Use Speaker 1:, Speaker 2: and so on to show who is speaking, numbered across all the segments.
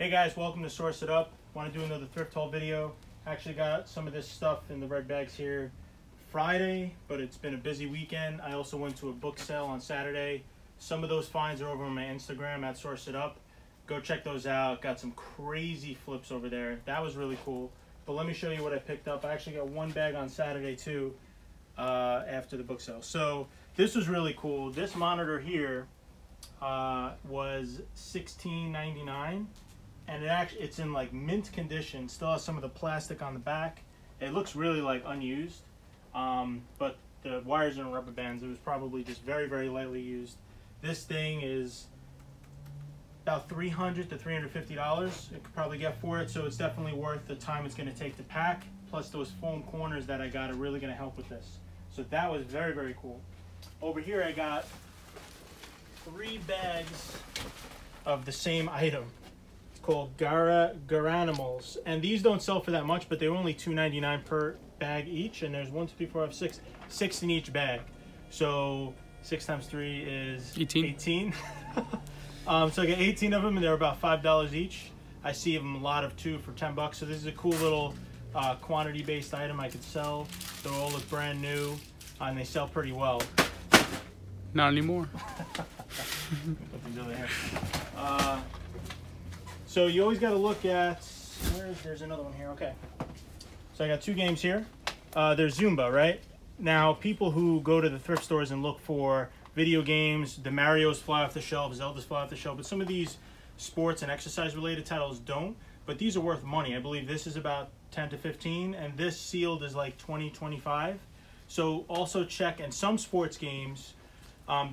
Speaker 1: Hey guys, welcome to Source It Up. Want to do another thrift haul video. Actually got some of this stuff in the red bags here Friday, but it's been a busy weekend. I also went to a book sale on Saturday. Some of those finds are over on my Instagram at Source It Up. Go check those out. Got some crazy flips over there. That was really cool. But let me show you what I picked up. I actually got one bag on Saturday too after the book sale. So this was really cool. This monitor here was $16.99. And it's in like mint condition. Still has some of the plastic on the back. It looks really like unused, but the wires are in rubber bands. It was probably just very, very lightly used. This thing is about $300 to $350. It could probably get for it, so it's definitely worth the time it's going to take to pack. Plus those foam corners that I got are really going to help with this. So that was very, very cool. Over here I got 3 bags of the same item. Called Garanimals, and these don't sell for that much, but they're only $2.99 per bag each, and there's 1, 2, 3, 4, 5, 6, 6 in each bag. So 6 times 3 is 18. So I got 18 of them, and they're about $5 each. I see them a lot of too for 10 bucks. So this is a cool little quantity-based item I could sell. They all look brand new, and they sell pretty well.
Speaker 2: Not anymore.
Speaker 1: Put these over here. So you always got to look at, there's another one here, okay. So I got 2 games here. There's Zumba, right? Now, people who go to the thrift stores and look for video games, the Marios fly off the shelf, Zeldas fly off the shelf, but some of these sports and exercise related titles don't, but these are worth money. I believe this is about 10 to 15, and this sealed is like 20, 25. So also check, and some sports games,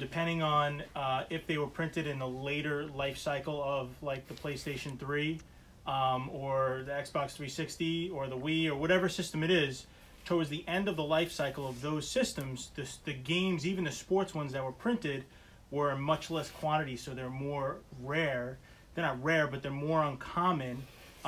Speaker 1: depending on if they were printed in the later life cycle of like the PlayStation 3 or the Xbox 360 or the Wii or whatever system it is, towards the end of the life cycle of those systems, the games, even the sports ones that were printed, were in much less quantity, so they're more rare. They're not rare, but they're more uncommon.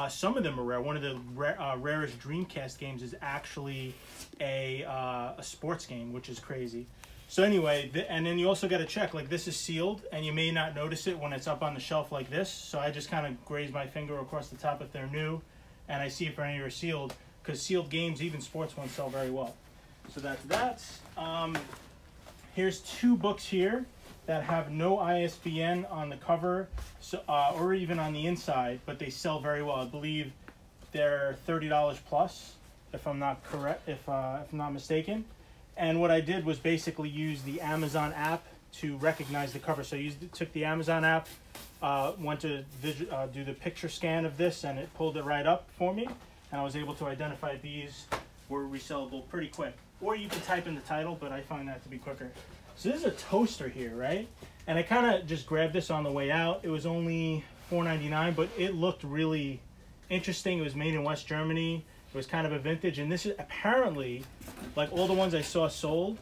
Speaker 1: Some of them are rare. One of the rarest Dreamcast games is actually a sports game, which is crazy. So anyway, and then you also got to check, like this is sealed, and you may not notice it when it's up on the shelf like this. So I just kind of graze my finger across the top if they're new, and I see if any are sealed, because sealed games, even sports ones, sell very well. So that's that. Here's 2 books here that have no ISBN on the cover, so, or even on the inside, but they sell very well. I believe they're $30 plus, if I'm not correct, if I'm not mistaken. And what I did was basically use the Amazon app to recognize the cover. So I took the Amazon app, went to do the picture scan of this, and it pulled it right up for me. And I was able to identify these were resellable pretty quick. Or you can type in the title, but I find that to be quicker. So this is a toaster here, right? And I kind of just grabbed this on the way out. It was only $4.99, but it looked really interesting. It was made in West Germany. It was kind of a vintage, and this is apparently, like all the ones I saw sold,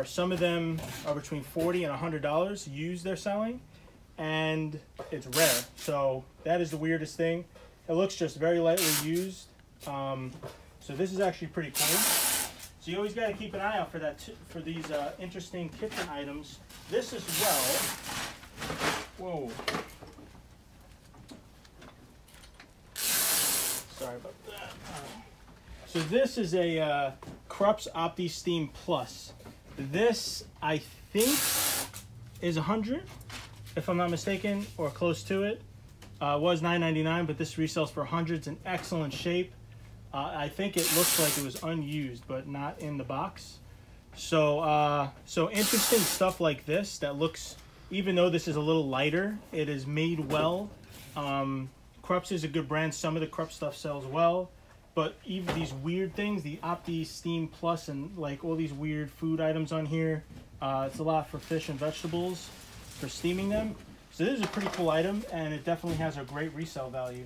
Speaker 1: some of them are between $40 and $100 used they're selling, and it's rare. So that is the weirdest thing. It looks just very lightly used. So this is actually pretty cool. So you always got to keep an eye out for that for these interesting kitchen items. This as well. Whoa. Sorry about that. So this is a Krups Opti Steam Plus. This, I think, is $100, if I'm not mistaken, or close to it. It was $9.99, but this resells for $100. It's in excellent shape. I think it looks like it was unused, but not in the box. So, so interesting stuff like this that looks, even though this is a little lighter, it is made well. Krups is a good brand. Some of the Krups stuff sells well, but even these weird things, the Opti Steam Plus and like all these weird food items on here, it's a lot for fish and vegetables for steaming them. So this is a pretty cool item, and it definitely has a great resale value.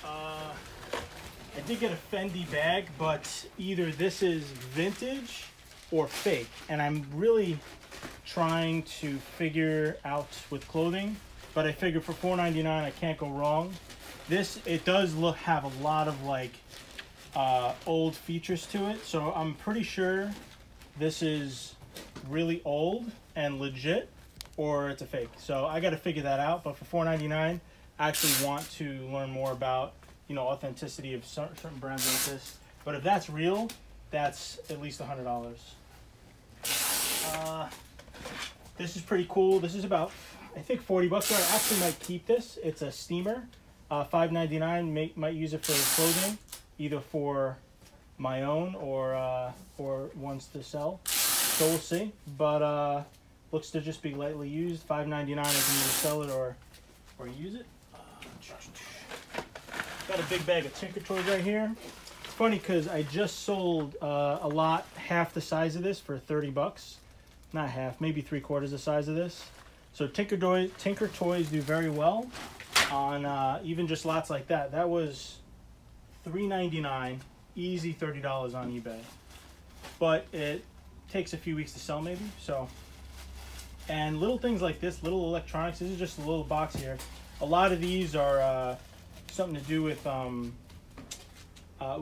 Speaker 1: I did get a Fendi bag, but either this is vintage or fake, and I'm really trying to figure out with clothing. But I figured for $4.99 I can't go wrong. It does have a lot of like old features to it, so I'm pretty sure this is really old and legit. or it's a fake. So I got to figure that out. But for $4.99, I actually want to learn more about, you know, authenticity of certain brands like this. But if that's real, that's at least $100. This is pretty cool. This is about, I think, $40. So I actually might keep this. It's a steamer. $5.99. Might use it for clothing, either for my own or ones to sell. So we'll see. But looks to just be lightly used. $5.99. I can either sell it or use it. Got a big bag of Tinker Toys right here. It's funny because I just sold a lot half the size of this for $30. Not half, maybe 3/4 the size of this. So Tinker Toys do very well on even just lots like that. That was $3.99, easy $30 on eBay. But it takes a few weeks to sell maybe. So, and little things like this, little electronics. This is just a little box here. A lot of these are something to do with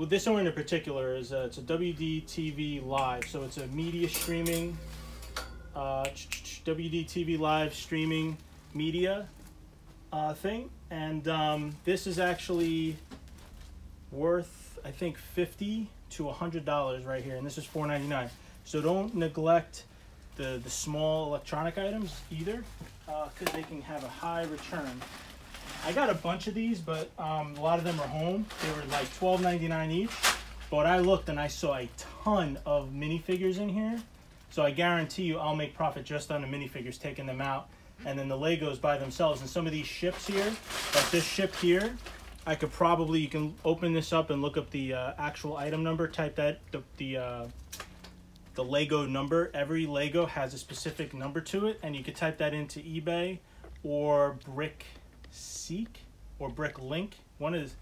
Speaker 1: this one in particular is it's a WDTV Live, so it's a media streaming WDTV Live streaming media thing, and this is actually worth, I think, $50 to $100 right here, and this is $4.99. So don't neglect the small electronic items either, because they can have a high return. I got a bunch of these, but a lot of them are home. They were like $12.99 each. But I looked and I saw a ton of minifigures in here. So I guarantee you I'll make profit just on the minifigures, taking them out. And then the Legos by themselves. And some of these ships here, like this ship here, I could probably, you can open this up and look up the actual item number, type that, the Lego number. Every Lego has a specific number to it. And you could type that into eBay or Seek or Brick Link. One is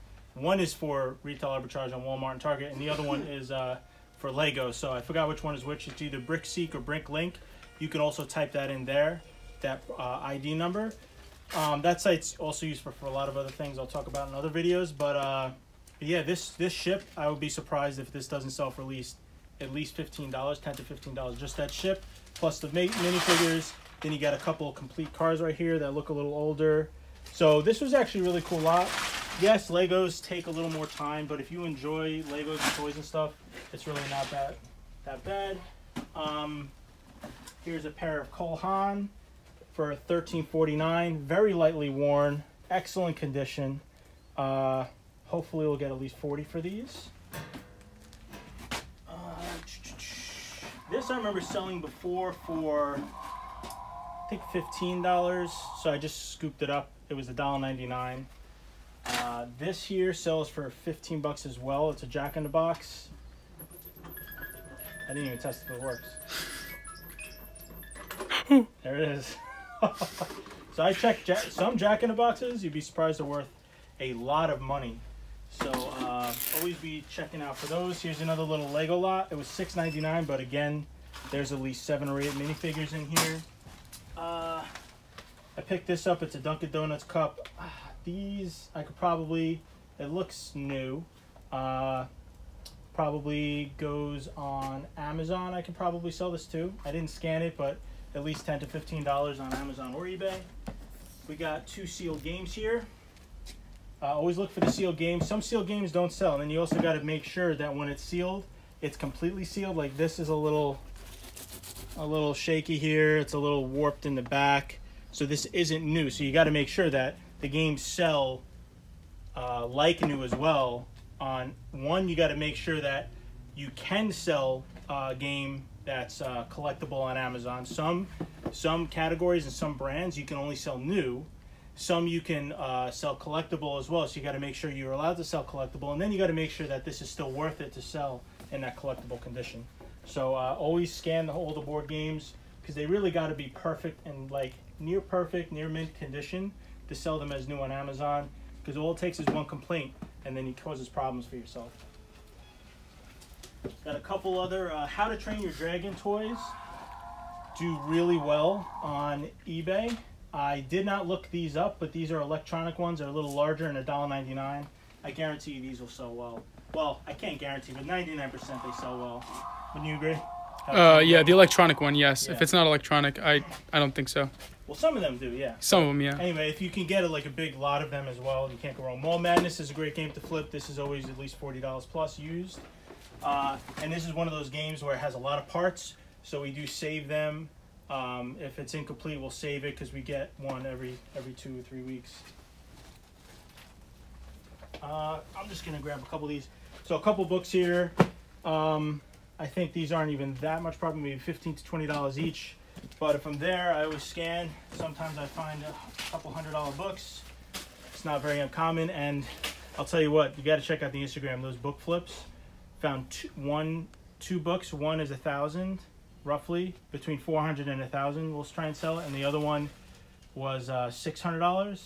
Speaker 1: for retail arbitrage on Walmart and Target, and the other one is for Lego. So I forgot which one is which. It's either Brick Seek or Brick Link. You can also type that in there, that ID number. That site's also used for a lot of other things I'll talk about in other videos. But yeah, this ship, I would be surprised if this doesn't sell for at least $15, $10 to $15. Just that ship plus the minifigures. Then you got a couple of complete cars right here that look a little older. So this was actually a really cool lot. Yes, Legos take a little more time, but if you enjoy Legos and toys and stuff, it's really not that bad. Here's a pair of Haan for $13.49. Very lightly worn, excellent condition. Hopefully we'll get at least 40 for these. This I remember selling before for, I think, $15. So I just scooped it up. It was $1.99. This here sells for $15 as well. It's a Jack in the Box. I didn't even test if it works. There it is. So I checked some Jack in the Boxes. You'd be surprised they're worth a lot of money. So always be checking out for those. Here's another little Lego lot. It was $6.99, but again, there's at least 7 or 8 minifigures in here. I picked this up. It's a Dunkin Donuts Cup. These I could probably, it looks new. Probably goes on Amazon. I could probably sell this too. I didn't scan it, but at least $10 to $15 on Amazon or eBay. We got 2 sealed games here. Always look for the sealed games. Some sealed games don't sell, and then you also got to make sure that when it's sealed, it's completely sealed. Like this is a little shaky here. It's a little warped in the back. So this isn't new. So you got to make sure that the games sell like new as well. On one, you got to make sure that you can sell a game that's collectible on Amazon. Some categories and some brands you can only sell new. Some you can sell collectible as well. So you got to make sure you're allowed to sell collectible, and then you got to make sure that this is still worth it to sell in that collectible condition. So always scan all the board games because they really got to be perfect and like near perfect, near mint condition to sell them as new on Amazon, because all it takes is one complaint and then it causes problems for yourself. Got a couple other How to Train Your Dragon toys. Do really well on eBay. I did not look these up, but these are electronic ones. They're a little larger and $1.99. I guarantee you these will sell well. Well, I can't guarantee, but 99% they sell well. Wouldn't you agree?
Speaker 2: Yeah, the electronic one, yes.
Speaker 1: Yeah.
Speaker 2: If it's not electronic, I don't think so.
Speaker 1: Well, some of them do, yeah.
Speaker 2: Some of them, yeah.
Speaker 1: Anyway, if you can get like a big lot of them as well, you can't go wrong. Mall Madness is a great game to flip. This is always at least $40 plus used. And this is one of those games where it has a lot of parts, so we do save them. If it's incomplete, we'll save it because we get one every 2 or 3 weeks. I'm just gonna grab a couple of these. So a couple books here. I think these aren't even that much, probably maybe $15 to $20 each. But if I'm there, I always scan. Sometimes I find a couple $100 books. It's not very uncommon. And I'll tell you what, you got to check out the Instagram. Those book flips. Found two books. One is $1,000, roughly between $400 and $1,000. We'll try and sell it. And the other one was $600,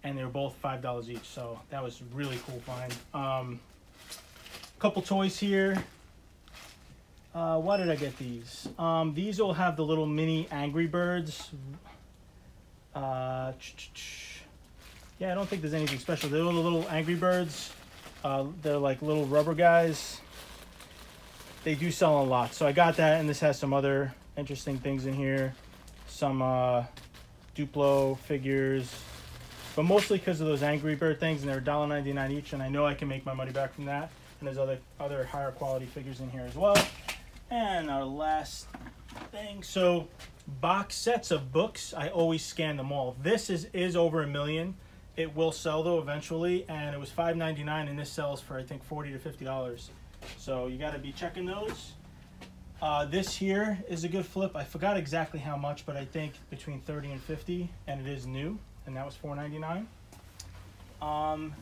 Speaker 1: and they were both $5 each. So that was really cool find. Couple toys here. Why did I get these? These will have the little mini Angry Birds. Yeah, I don't think there's anything special. They're the little Angry Birds. They're like little rubber guys. They do sell a lot. So I got that, and this has some other interesting things in here. Some Duplo figures. But mostly because of those Angry Bird things, and they're $1.99 each, and I know I can make my money back from that. And there's other higher quality figures in here as well. And our last thing, so box sets of books, I always scan them all. This is over $1 million. It will sell though eventually, and it was $5.99, and this sells for I think $40 to $50. So you got to be checking those. This here is a good flip. I forgot exactly how much, but I think between 30 and 50, and it is new, and that was $4.99.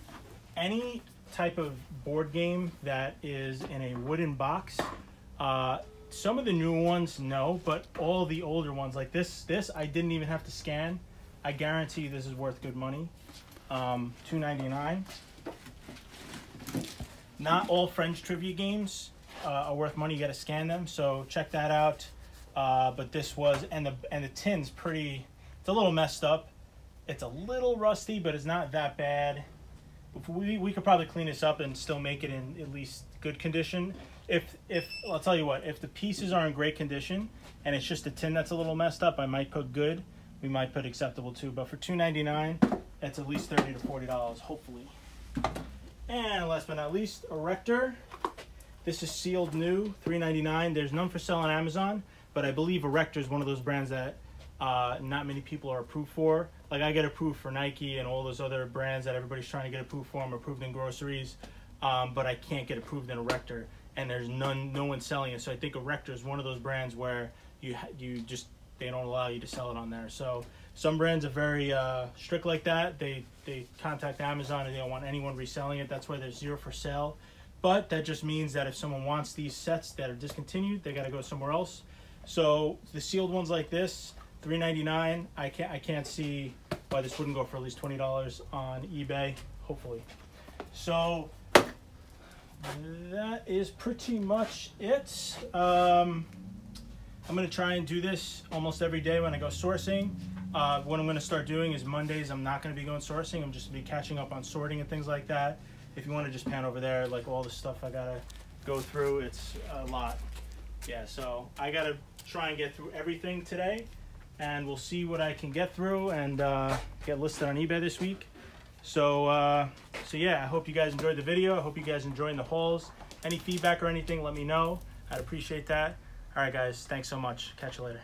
Speaker 1: Any type of board game that is in a wooden box. Some of the new ones, no, but all the older ones, like this I didn't even have to scan. I guarantee this is worth good money. $2.99. Not all French trivia games are worth money. You got to scan them, so check that out. But this was, and the tin's pretty. It's a little messed up. It's a little rusty, but it's not that bad. We could probably clean this up and still make it in at least good condition. If I'll tell you what, if the pieces are in great condition and it's just the tin that's a little messed up, I might put good. We might put acceptable too. But for $2.99, that's at least $30 to $40, hopefully. And last but not least, Erector. This is sealed new, $3.99. There's none for sale on Amazon, but I believe Erector is one of those brands that not many people are approved for. Like I get approved for Nike and all those other brands that everybody's trying to get approved for. I'm approved in groceries, but I can't get approved in Erector, and there's no one selling it. So I think Erector is one of those brands where you just, they don't allow you to sell it on there. So some brands are very strict like that. They contact Amazon and they don't want anyone reselling it. That's why there's 0 for sale. But that just means that if someone wants these sets that are discontinued, they got to go somewhere else. So the sealed ones like this, $3.99. I can't see why this wouldn't go for at least $20 on eBay, hopefully. So that is pretty much it. I'm going to try and do this almost every day when I go sourcing. What I'm going to start doing is Mondays I'm not going to be going sourcing. I'm just going to be catching up on sorting and things like that. If you want to just pan over there, like all the stuff I got to go through, it's a lot. Yeah, so I got to try and get through everything today, and we'll see what I can get through and get listed on eBay this week. So yeah, I hope you guys enjoyed the video. I hope you guys enjoying the hauls. Any feedback or anything, let me know. I'd appreciate that. All right, guys, thanks so much. Catch you later.